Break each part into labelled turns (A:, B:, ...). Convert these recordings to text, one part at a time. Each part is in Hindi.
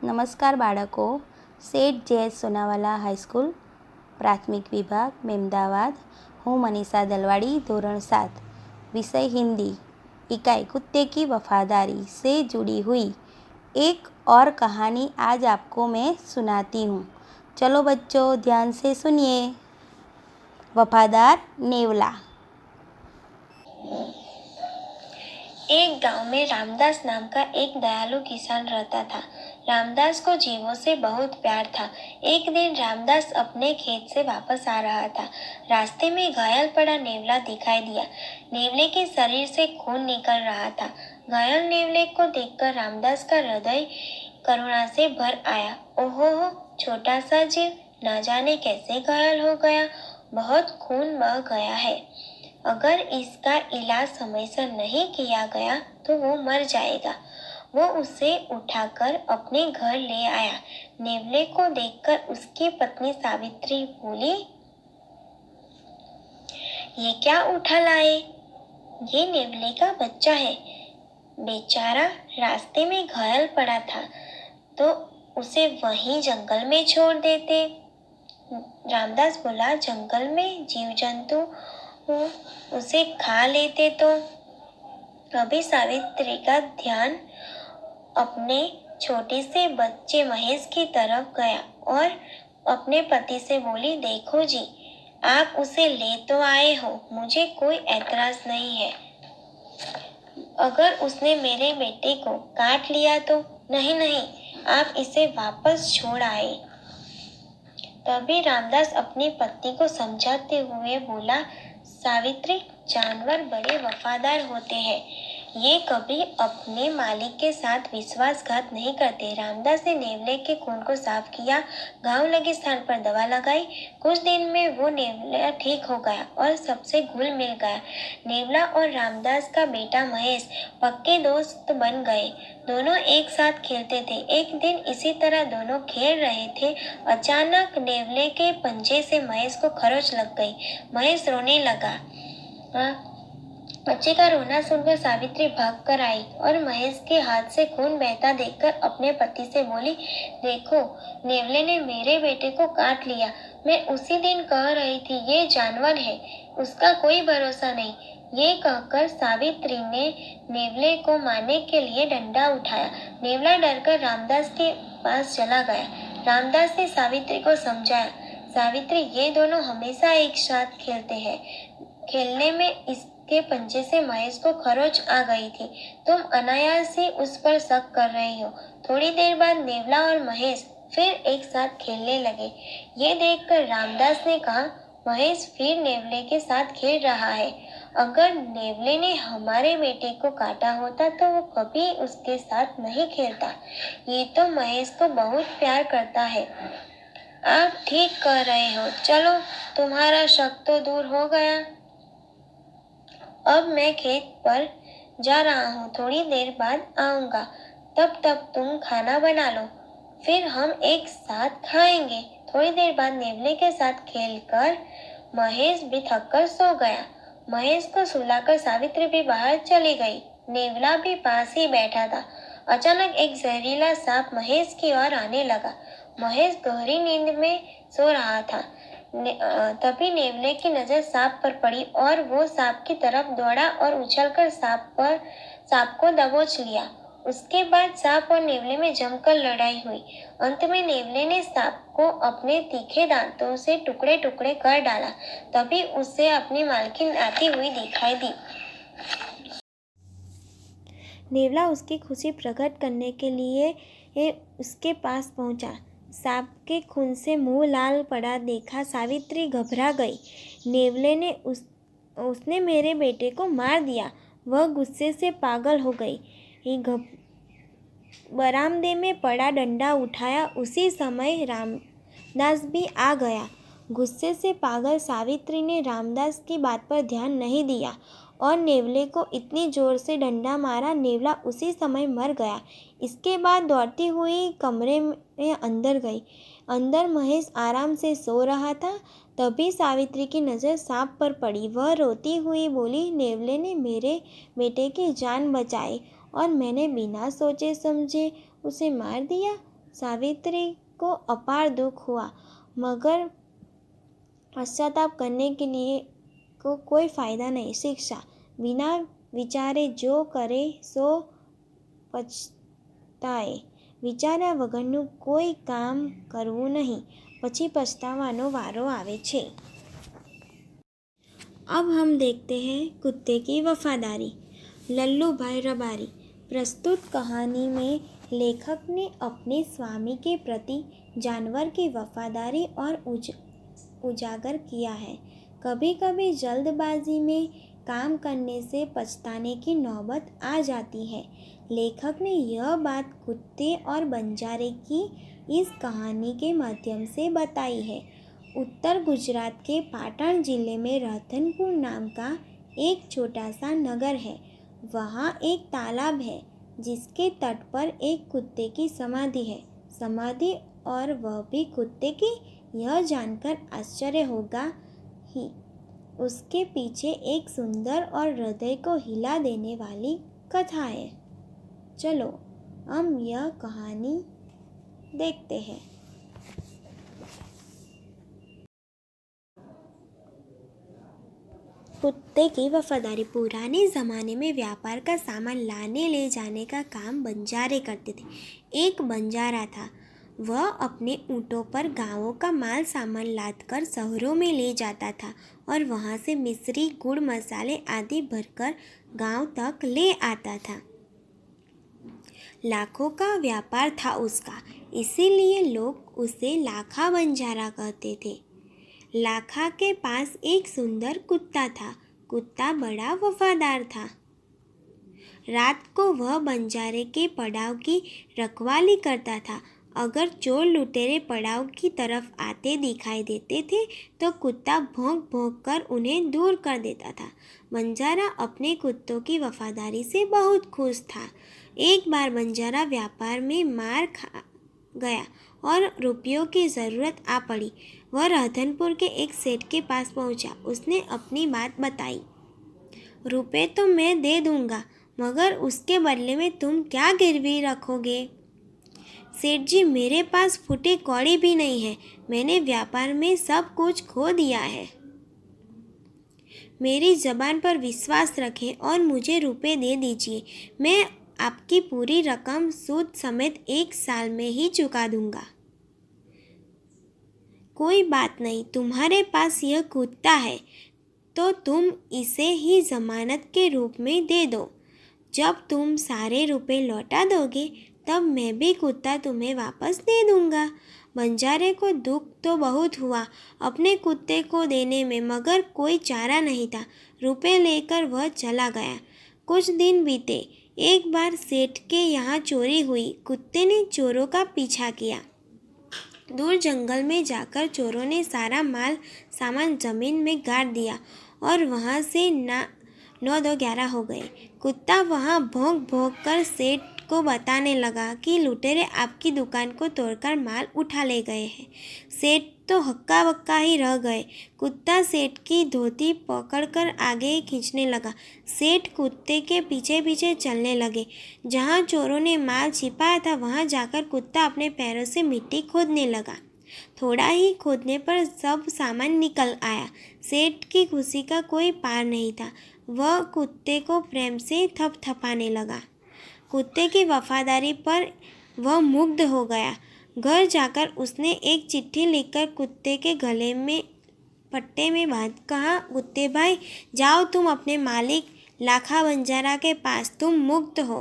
A: નમસ્કાર બાળકો. સેઠ જે સોનાવાલા હાઈસ્કૂલ પ્રાથમિક વિભાગ મેમદાવાદ. હું મનીષા દલવાડી, ધોરણ 7, विषय हिंदी. इकाई कुत्ते की वफादारी से जुड़ी हुई एक और कहानी आज आपको मैं सुनाती हूँ. चलो बच्चों, ध्यान से सुनिए. वफादार नेवला.
B: एक गांव में रामदास नाम का एक दयालु किसान रहता था। रामदास को जीवों से बहुत प्यार था। एक दिन रामदास अपने खेत से वापस आ रहा था। रास्ते में घायल पड़ा नेवला दिखाई दिया। नेवले के शरीर से खून निकल रहा था। घायल नेवले को देखकर रामदास का हृदय करुणा से भर आया। ओहो, छोटा सा जीव न जाने कैसे घायल हो गया। बहुत खून बह गया है। अगर इसका इलाज समय से नहीं किया गया तो वो मर जाएगा। वो उसे उठाकर अपने घर ले आया। नेवले को देखकर उसकी पत्नी सावित्री बोली, ये क्या उठा लाए? ये नेवले का बच्चा है। बेचारा रास्ते में घायल पड़ा था तो उसे वहीं जंगल में छोड़ देते। रामदास बोला, जंगल में जीव जंतु उसे खा लेते तो। अभी सावित्री का ध्यान अपने छोटे से बच्चे महेश की तरफ गया और अपने पति से बोली, देखो जी, आप उसे ले तो आए हो, मुझे कोई ऐतराज नहीं है। अगर उसने मेरे बेटे को काट लिया तो? नहीं नहीं, आप इसे वापस छोड़ आए। तभी रामदास अपनी पत्नी को समझाते हुए बोला, सावित्री, जानवर बड़े वफादार होते हैं। ये कभी अपने मालिक के साथ विश्वासघात नहीं करते। रामदास ने नेवले के खून को साफ किया, घाव लगे स्थान पर दवा लगाई। कुछ दिन में वो नेवला ठीक हो गया और सबसे घुल मिल गया। नेवला और रामदास का बेटा महेश पक्के दोस्त बन गए। दोनों एक साथ खेलते थे। एक दिन इसी तरह दोनों खेल रहे थे। अचानक नेवले के पंजे से महेश को खरोंच लग गई। महेश रोने लगा। बच्चे का रोना सुनकर सावित्री भागकर आई और महेश के हाथ से खून बहता देखकर अपने पति से बोली, देखो, नेवले ने मेरे बेटे को काट लिया। मैं उसी दिन कह रही थी, ये जानवर है, उसका कोई भरोसा नहीं। ये कहकर सावित्री ने नेवले को मारने के लिए डंडा उठाया। नेवला डरकर रामदास के पास चला गया। रामदास ने सावित्री को समझाया, सावित्री, ये दोनों हमेशा एक साथ खेलते हैं। खेलने में इसके पंजे से महेश को खरोंच आ गई थी। तुम अनायास ही उस पर शक कर रही हो। थोड़ी देर बाद नेवला और महेश फिर एक साथ खेलने लगे। ये देखकर रामदास ने कहा, महेश फिर नेवले के साथ खेल रहा है। अगर नेवले ने हमारे बेटे को काटा होता तो वो कभी उसके साथ नहीं खेलता। ये तो महेश को बहुत प्यार करता है। आप ठीक कह रहे हो। चलो, तुम्हारा शक तो दूर हो गया। अब मैं खेत पर जा रहा हूँ, थोड़ी देर बाद आऊँगा। तब तक तुम खाना बना लो, फिर हम एक साथ खाएंगे। थोड़ी देर बाद नेवले के साथ खेलकर महेश भी थककर सो गया। महेश को सुलाकर सावित्री भी बाहर चली गई। नेवला भी पास ही बैठा था। अचानक एक जहरीला सांप महेश की ओर आने लगा। महेश गहरी नींद में सो रहा था। तभी नेवले की नजर सांप पर पड़ी और वो सांप की तरफ दौड़ा और उछलकर सांप को दबोच लिया। उसके बाद सांप और नेवले में जमकर लड़ाई हुई। अंत में नेवले ने सांप को अपने तीखे दांतों से टुकड़े टुकड़े कर डाला। तभी उसे अपनी मालकिन आती हुई दिखाई दी। नेवला उसकी खुशी प्रकट करने के लिए उसके पास पहुंचा। सांप के खून से मुंह लाल पड़ा देखा सावित्री घबरा गई। नेवले ने उसने मेरे बेटे को मार दिया। वह गुस्से से पागल हो गई। बरामदे में पड़ा डंडा उठाया। उसी समय रामदास भी आ गया। गुस्से से पागल सावित्री ने रामदास की बात पर ध्यान नहीं दिया और नेवले को इतनी जोर से डंडा मारा, नेवला उसी समय मर गया। इसके बाद दौड़ती हुई कमरे में अंदर गई। अंदर महेश आराम से सो रहा था। तभी सावित्री की नज़र सांप पर पड़ी। वह रोती हुई बोली, नेवले ने मेरे बेटे की जान बचाई और मैंने बिना सोचे समझे उसे मार दिया।
C: सावित्री को अपार दुख हुआ, मगर पश्चाताप करने के लिए को कोई फायदा नहीं। शिक्षा बिना विचारे जो करे सो પછતાએ। વિચાર્યા વગરનું કોઈ કામ કરવું નહીં, પછી પछताવાનો વારો આવે છે। अब हम देखते हैं कुत्ते की वफादारी। लल्लू भाई रबारी। प्रस्तुत कहानी में लेखक ने अपने स्वामी के प्रति जानवर की वफादारी और उजागर किया है। कभी कभी जल्दबाजी में काम करने से पछताने की नौबत आ जाती है। लेखक ने यह बात कुत्ते और बंजारे की इस कहानी के माध्यम से बताई है। उत्तर गुजरात के पाटण जिले में रतनपुर नाम का एक छोटा सा नगर है। वहाँ एक तालाब है जिसके तट पर एक कुत्ते की समाधि है। समाधि और वह भी कुत्ते की, यह जानकर आश्चर्य होगा ही। उसके पीछे एक सुंदर और हृदय को हिला देने वाली कथा है। चलो हम यह कहानी देखते हैं। कुत्ते की वफादारी। पुराने ज़माने में व्यापार का सामान लाने ले जाने का काम बंजारे करते थे। एक बंजारा था, वह अपने ऊँटों पर गांवों का माल सामान लादकर शहरों में ले जाता था और वहां से मिश्री, गुड़, मसाले आदि भरकर गांव तक ले आता था। लाखों का व्यापार था उसका, इसीलिए लोग उसे लाखा बंजारा कहते थे। लाखा के पास एक सुंदर कुत्ता था। कुत्ता बड़ा वफादार था। रात को वह बंजारे के पड़ाव की रखवाली करता था। अगर चोर लुटेरे पड़ाव की तरफ आते दिखाई देते थे तो कुत्ता भौंक भौंक कर उन्हें दूर कर देता था। बंजारा अपने कुत्तों की वफादारी से बहुत खुश था। एक बार बंजारा व्यापार में मार खा गया और रुपयों की ज़रूरत आ पड़ी। वह रतनपुर के एक सेठ के पास पहुंचा। उसने अपनी बात बताई। रुपए तो मैं दे दूंगा, मगर उसके बदले में तुम क्या गिरवी रखोगे? सेठ जी, मेरे पास फूटी कौड़ी भी नहीं है। मैंने व्यापार में सब कुछ खो दिया है। मेरी जबान पर विश्वास रखें और मुझे रुपए दे दीजिए। मैं आपकी पूरी रकम सूद समेत 1 साल में ही चुका दूंगा। कोई बात नहीं, तुम्हारे पास यह कुत्ता है तो तुम इसे ही जमानत के रूप में दे दो। जब तुम सारे रुपए लौटा दोगे तब मैं भी कुत्ता तुम्हें वापस दे दूंगा। बंजारे को दुख तो बहुत हुआ अपने कुत्ते को देने में, मगर कोई चारा नहीं था। रुपए लेकर वह चला गया। कुछ दिन बीते। एक बार सेठ के यहाँ चोरी हुई। कुत्ते ने चोरों का पीछा किया। दूर जंगल में जाकर चोरों ने सारा माल सामान जमीन में गाड़ दिया और वहाँ से 9-11 हो गए। कुत्ता वहाँ भौंक भौंक कर सेठ को बताने लगा कि लुटेरे आपकी दुकान को तोड़कर माल उठा ले गए हैं। सेठ तो हक्का बक्का ही रह गए। कुत्ता सेठ की धोती पकड़कर आगे खींचने लगा। सेठ कुत्ते के पीछे पीछे चलने लगे। जहाँ चोरों ने माल छिपाया था वहाँ जाकर कुत्ता अपने पैरों से मिट्टी खोदने लगा। थोड़ा ही खोदने पर सब सामान निकल आया। सेठ की खुशी का कोई पार नहीं था। वह कुत्ते को प्रेम से थपथपाने लगा। कुत्ते की वफादारी पर वह मुग्ध हो गया। घर जाकर उसने एक चिट्ठी लिखकर कुत्ते के गले में पट्टे में बांध कहा, कुत्ते भाई, जाओ तुम अपने मालिक लाखा बंजारा के पास, तुम मुक्त हो।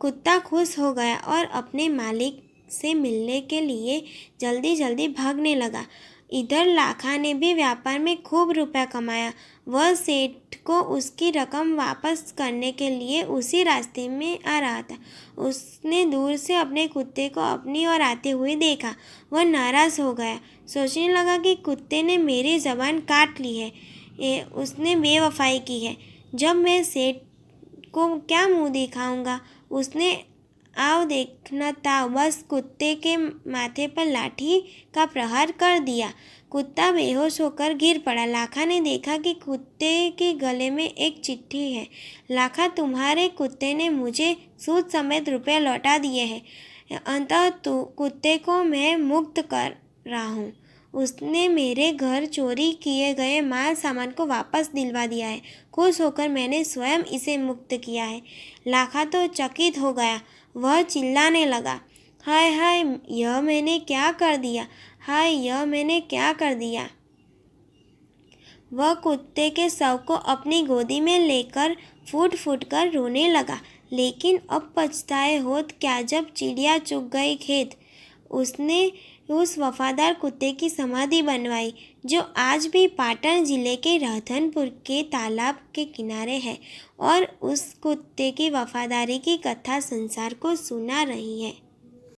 C: कुत्ता खुश हो गया और अपने मालिक से मिलने के लिए जल्दी जल्दी भागने लगा। इधर लाखा ने भी व्यापार में खूब रुपया कमाया। वह सेठ को उसकी रकम वापस करने के लिए उसी रास्ते में आ रहा था। उसने दूर से अपने कुत्ते को अपनी ओर आते हुए देखा। वह नाराज़ हो गया। सोचने लगा कि कुत्ते ने मेरी ज़बान काट ली है, उसने बेवफाई की है। जब मैं सेठ को क्या मुँह दिखाऊंगा? उसने आओ देखना था, बस कुत्ते के माथे पर लाठी का प्रहार कर दिया। कुत्ता बेहोश होकर गिर पड़ा। लाखा ने देखा कि कुत्ते के गले में एक चिट्ठी है। लाखा, तुम्हारे कुत्ते ने मुझे सूद समेत रुपये लौटा दिए हैं। अंततः कुत्ते को मैं मुक्त कर रहा हूँ। उसने मेरे घर चोरी किए गए माल सामान को वापस दिलवा दिया है। खुश होकर मैंने स्वयं इसे मुक्त किया है। लाखा तो चकित हो गया। वह चिल्लाने लगा, हाय हाय, यह मैंने क्या कर दिया, हाय यह मैंने क्या कर दिया। वह कुत्ते के शव को अपनी गोदी में लेकर फूट फूट कर रोने लगा। लेकिन अब पछताए होत क्या, जब चिड़िया चुग गई खेत। उसने उस वफादार कुत्ते की समाधि बनवाई, जो आज भी पाटन जिले के राधनपुर के तालाब के किनारे है और उस कुत्ते की वफादारी की कथा संसार को सुना रही है।